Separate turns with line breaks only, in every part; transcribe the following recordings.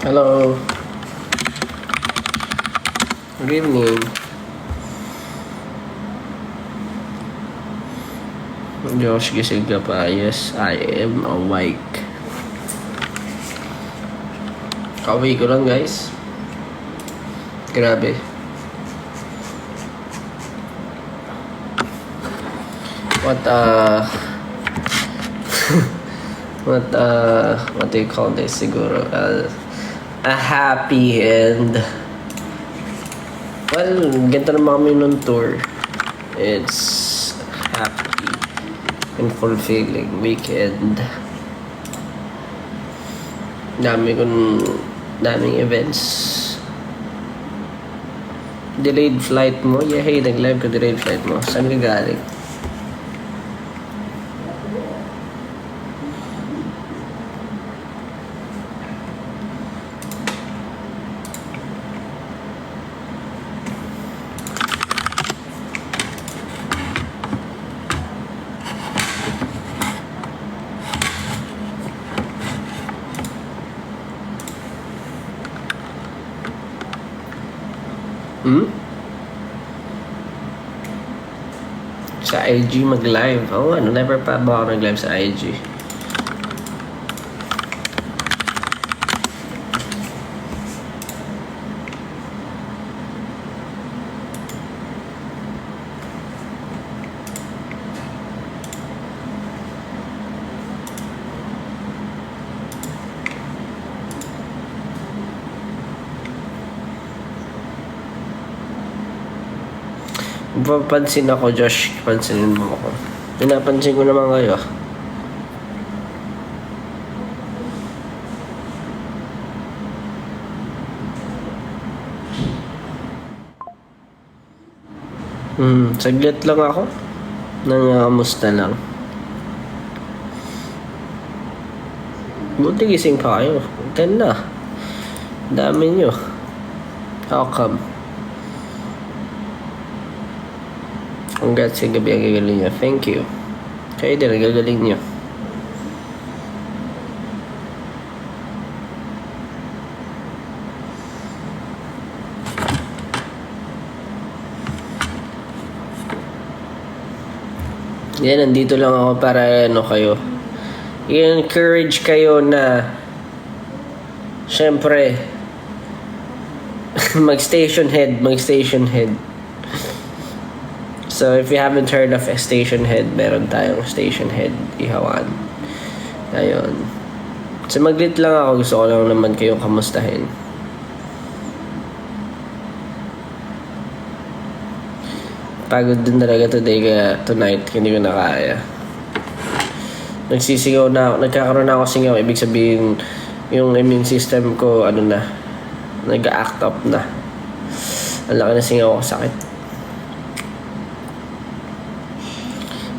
Hello. Good evening. Josh gising ka pa? Yes, I am awake. Kaway ko lang, guys. Grabe. What what do you call this? Siguro, a happy and well, ganito naman kami nung tour. It's happy and fulfilling weekend. Daming events. Delayed flight mo? Yeah, hey, nag-live ka delayed flight mo. Saan ka galing? Sa IG mag-live. Oh, never pa ba ako nag-live sa IG? Papansin ako, Josh. Pansinin mo ako. Pinapansin ko naman kayo. Saglit lang ako. Nangangamusta lang. Buti gising pa kayo. 10 na. Dami nyo. How come? Congrats sa gabi ang gagaling niyo. Thank you. Kayo din, ang gagaling niyo. Yan, nandito lang ako para kayo. I-encourage kayo na syempre mag-station head. So, if you haven't heard of a station head, meron tayong station head, Ihawan. Ayun. So, maglit lang ako. Gusto ko lang naman kayong kamustahin. Pagod din talaga today, kaya tonight, hindi ko na kaya. Nagsisigaw na ako. Nagkakaroon na ako singaw. Ibig sabihin, yung immune system ko, nag-act up na. Ang laki na singaw ako, sakit.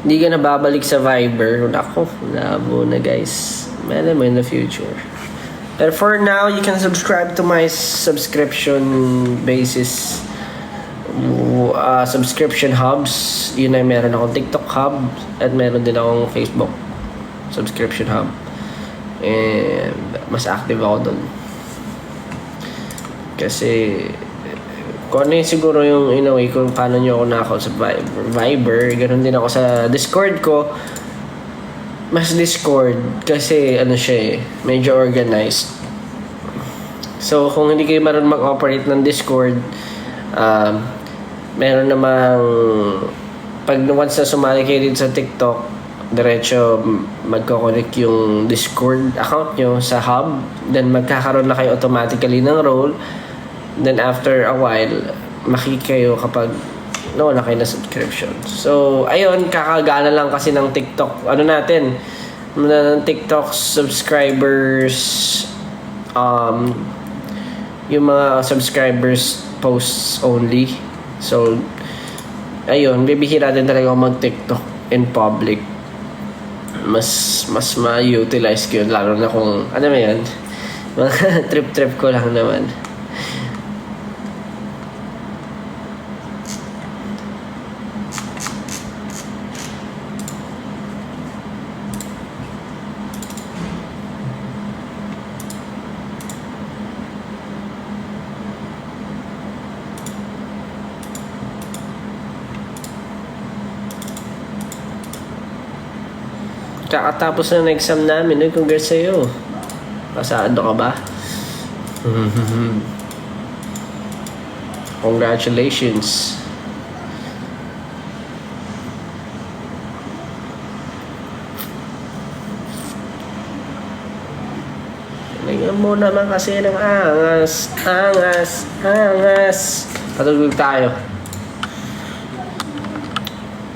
Hindi ka na babalik sa Viber. Ako, labo na guys. Meron mo in the future. But for now, you can subscribe to my subscription basis. Subscription hubs. Yun ay meron akong TikTok hub. At meron din akong Facebook subscription hub. And mas active ako dun. Kasi kung ano siguro yung inaway kung paano nyo ako nakaw sa Viber, ganun din ako sa Discord ko. Mas Discord kasi siya medyo organized. So kung hindi kayo marunong mag-operate ng Discord, meron namang pag once na sumali kayo dito sa TikTok, diretso magko-connect yung Discord account nyo sa hub, then magkakaroon na kayo automatically ng role. Then after a while, makikayo kapag nawala kayo na subscription. So, ayun, kakagana lang kasi ng TikTok. Natin? Ng TikTok subscribers, yung mga subscribers posts only. So, ayun, bibihira din talaga ako mag-TikTok in public. Mas ma-utilize ko yun, lalo na kung, mo yan, mga trip-trip ko lang naman. Kakatapos na ng exam namin. Uy, congrats sa'yo. Pasado ka ba? Congratulations. Lagyan mo naman kasi ng angas. Angas. Angas. Patulog tayo.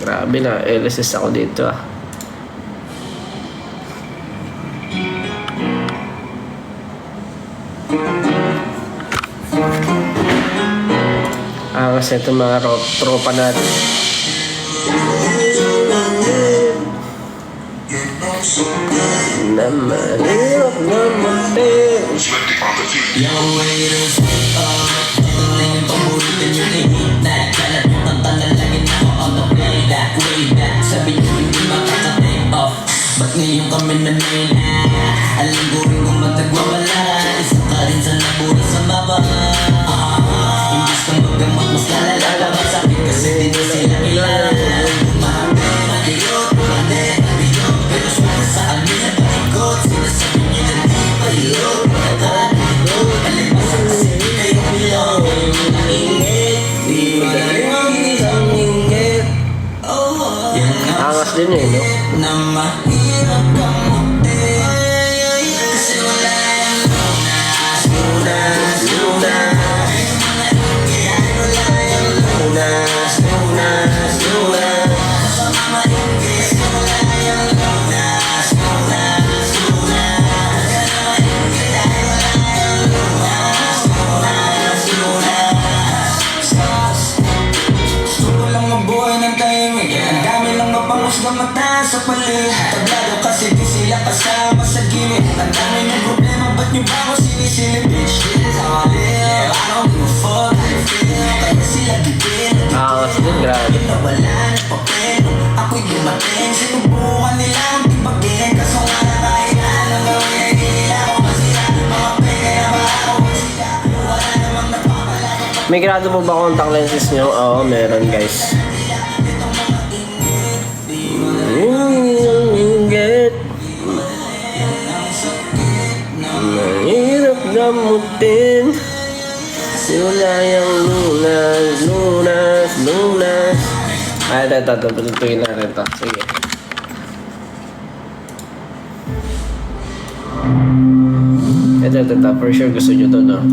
Grabe na. LSS ako dito ah. Angas na itong mga tropa natin. Na mahirap na matin.
Yung way to step up. Ito na yung paborito nyo i-hit na. Kalabutan talalagin ako on the playback. Way back, sabi nyo hindi makaka-take off. Ba't ngayon kami na main alam ko rin kung matagwawala. Isa ka rin sa nabura sa mapa. Imbis ka magamat mas lalala. Masakit kasi di na sila kilala. Mahambe, matiyot, mande, biyot. Pero sumpa sa amin na paikot. Sinasabi nyo na di paliyot. Natalikot, kalipasan kasi di kayo pilong. Ingit, di magaling isang ingit.
Angas din eh, no?
Na mahirap kang mutin. Kasi wala yung lunas, lunas, lunas. Mga ingit, wala yung lunas, lunas, lunas. Sa mga ingit, kasi wala yung lunas, lunas, lunas. Sa mga ingit, wala yung lunas, lunas, lunas. Gusto ko lang mabuhay ng tahimik. Ang dami lang mapangos na mata sa paligid. Tablado kasi di sila kasama sa gilid. Ang dami ng problema, ba't nyo ba ako sinisilip? Bitch, this is how I live. I don't give a fuck how you feel. Kaya sila bibin.
Angas din, grabe.
Nawala ng papel. Ako'y dumating. Sinubukan nila ang tibagin. Kaso nga na kahit anong gawin ay hindi ako masira. Mga peke na ba ako masira. Wala namang napapalaga.
May grado po ba contact lenses nyo? Oo, meron guys. Ingit. Mahirap gamutin. Wala yung lunas, lunas, lunas. Ay, ito, tutuin natin ito. Sige. Ito, for sure gusto nyo to, no?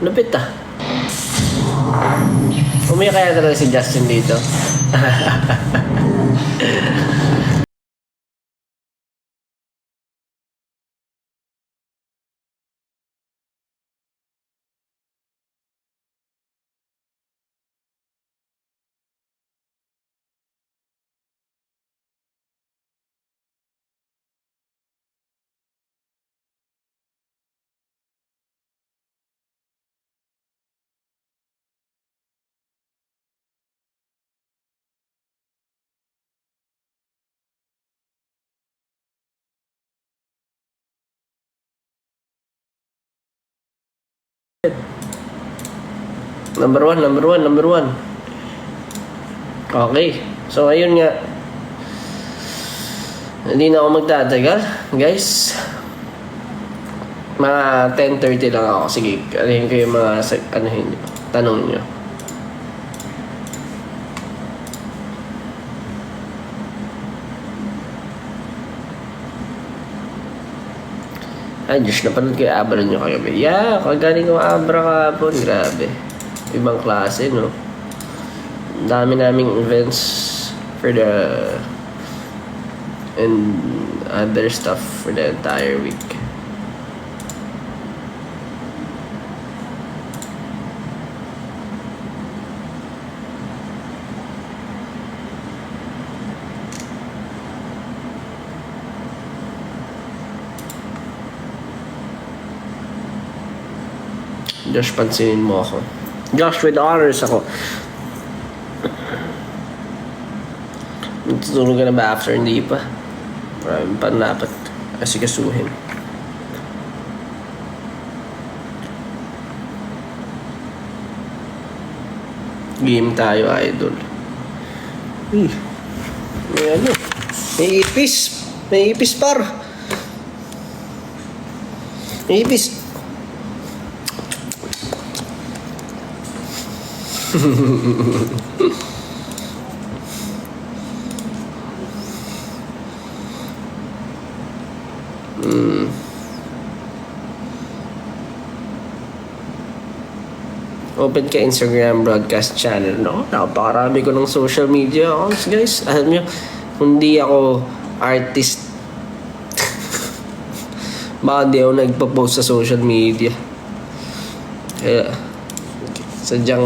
Lupit ah. Umiyak kaya talaga si Justin dito. Number one. Okay. So, ayun nga. Hindi na ako magtatagal, guys. Mga 10:30 lang ako. Sige, anuhin ko yung mga tanong nyo. Ay, Diyos, napanood kayo Abra nyo kayo. Yeah, kagaling ko Abra kahapon. Grabe. Ibang klase, no? Ang dami naming events for the and other stuff for the entire week. Josh, pansinin mo ako. Josh, with honors ako. Tutulog ka na ba after? Hindi pa. Maraming pa dapat asikasuhin. Game tayo, idol. May ano? May ipis. May ipis par. May ipis. Open ka Instagram broadcast channel. No, napakarami ko ng social media accounts, guys. Alam nyo, hindi ako artist. Baka di ako nagpa-post sa social media. Kaya sadyang,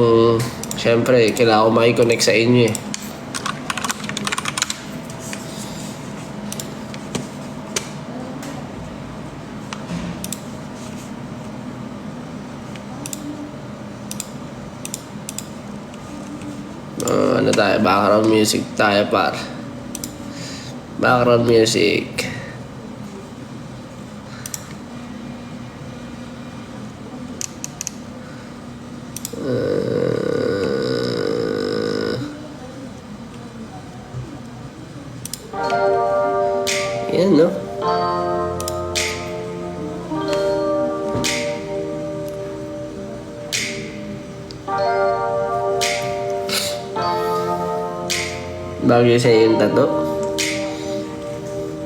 syempre, kailangan ko makikonnect sa inyo eh. Ano tayo? Background music tayo, par. Background music. Yan, no? Bagay sa yung tato.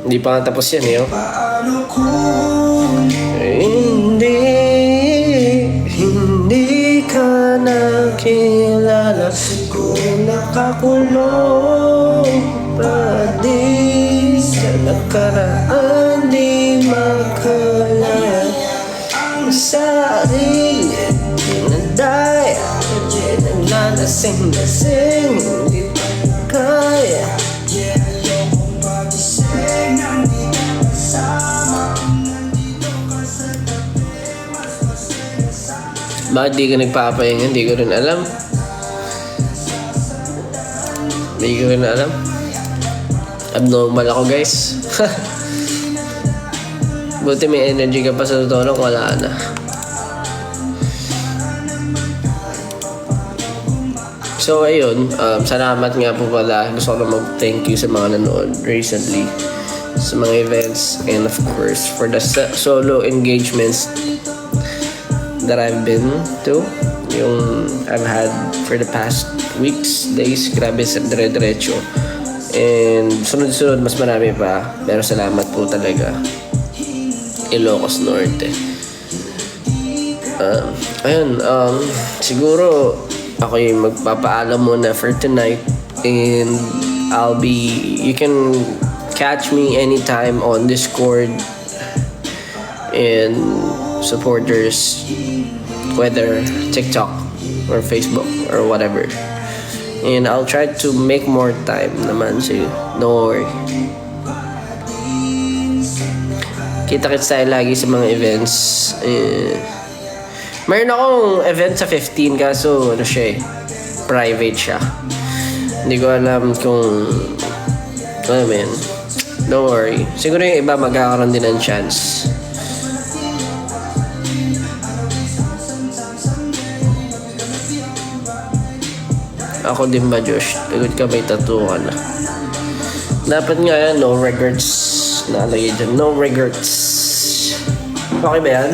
Hindi pa nga tapos yan, eh. Oh. Hindi ka nakilala kung nakakulong pa di sa nakaraan di makalaya ang sarili na daya naglalasing-lasing hindi kaya bakit di ka nagpapahinga? Hindi ko rin alam. Hindi ko rin alam. Abnormal ako, guys. Buti may energy ka pa sa totoo lang, wala na. So, ayun. Salamat nga po pala. Gusto ko na mag-thank you sa mga nanood recently sa mga events and of course for the solo engagements that I've been to. Yung I've had for the past weeks, days. Grabe sa dire-diretso. And sunod-sunod, mas marami pa. Pero salamat po talaga. Ilocos Norte. Ayun, siguro ako yung magpapaalam muna for tonight. And you can catch me anytime on Discord and supporters, whether TikTok or Facebook or whatever. And I'll try to make more time naman sa'yo. Don't worry. Kita-kits tayo lagi sa mga events. Mayroon akong event sa 15 kaso ano siya private siya. Hindi ko alam kung ano man. Don't worry. Siguro yung iba magkakaroon din ng chance. Ako din ba, Josh? Pagod ka, may tattoo ka na. Dapat nga yan, no regrets. Nalagay dyan, no regrets. Okay ba yan?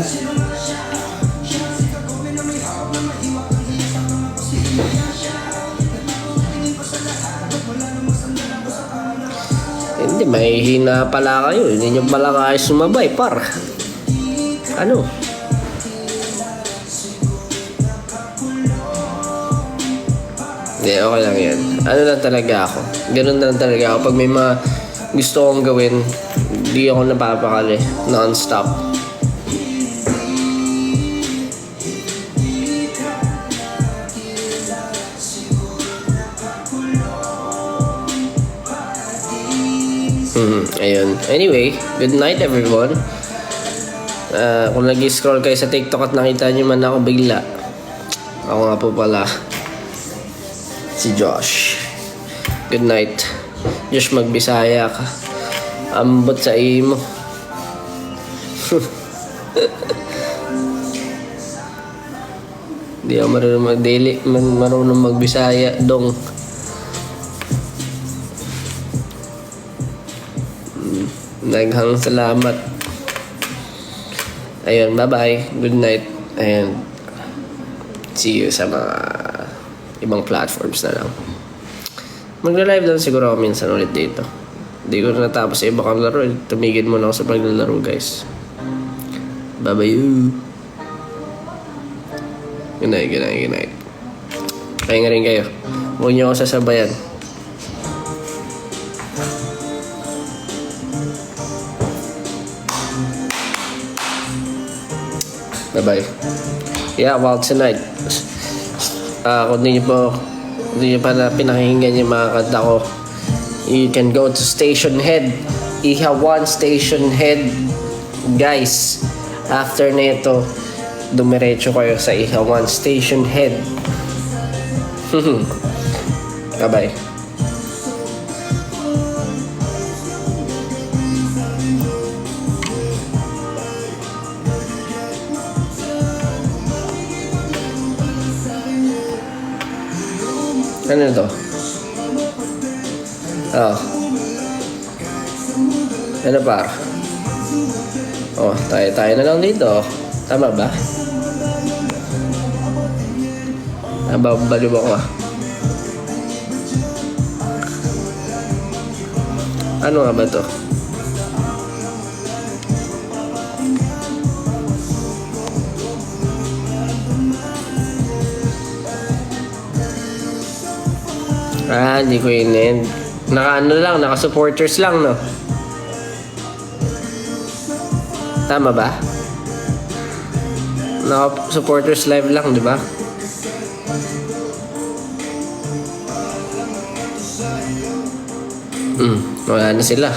Hindi, may hina pala kayo. Hindi nyo pala kaya sumabay, par. Ano? Hindi, okay lang yan. Ano lang talaga ako. Ganun lang talaga ako. Pag may mga gusto kong gawin, hindi ako napapakali. Non-stop. Ayun. Anyway, good night everyone. Kung nag-scroll kayo sa TikTok at nakita nyo man ako bigla, ako nga po pala si Josh. Good night. Josh, magbisaya ka. Ambot sa imo. Hindi ako marunong magbisaya dong. Naghang salamat. Ayun, bye-bye. Good night. And see you sa mga ibang platforms na lang. Magla-live lang siguro ako minsan ulit dito. Hindi ko na natapos sa iba kang laro. Tumigil muna ako sa paglalaro, guys. Bye-bye. Good night, good night, good night. Kaya nga rin kayo. Huwag niyo ako sasabayan. Bye-bye. Yeah, well, tonight, kung hindi nyo pa na pinakinggan yung mga kanta ko, you can go to Station Head. Iha 1 Station Head. Guys, after nito, dumiretso kayo sa Iha 1 Station Head. Bye-bye. Ano to? Oh. Ano pa? Oh, tayo na lang dito. Tama ba? Nababaliw ako ah. Ano nga ba to? Hindi ko in-end. Naka-supporters lang, no? Tama ba? Naka-supporters live lang, di ba? Wala na sila.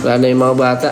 Wala na yung mga bata.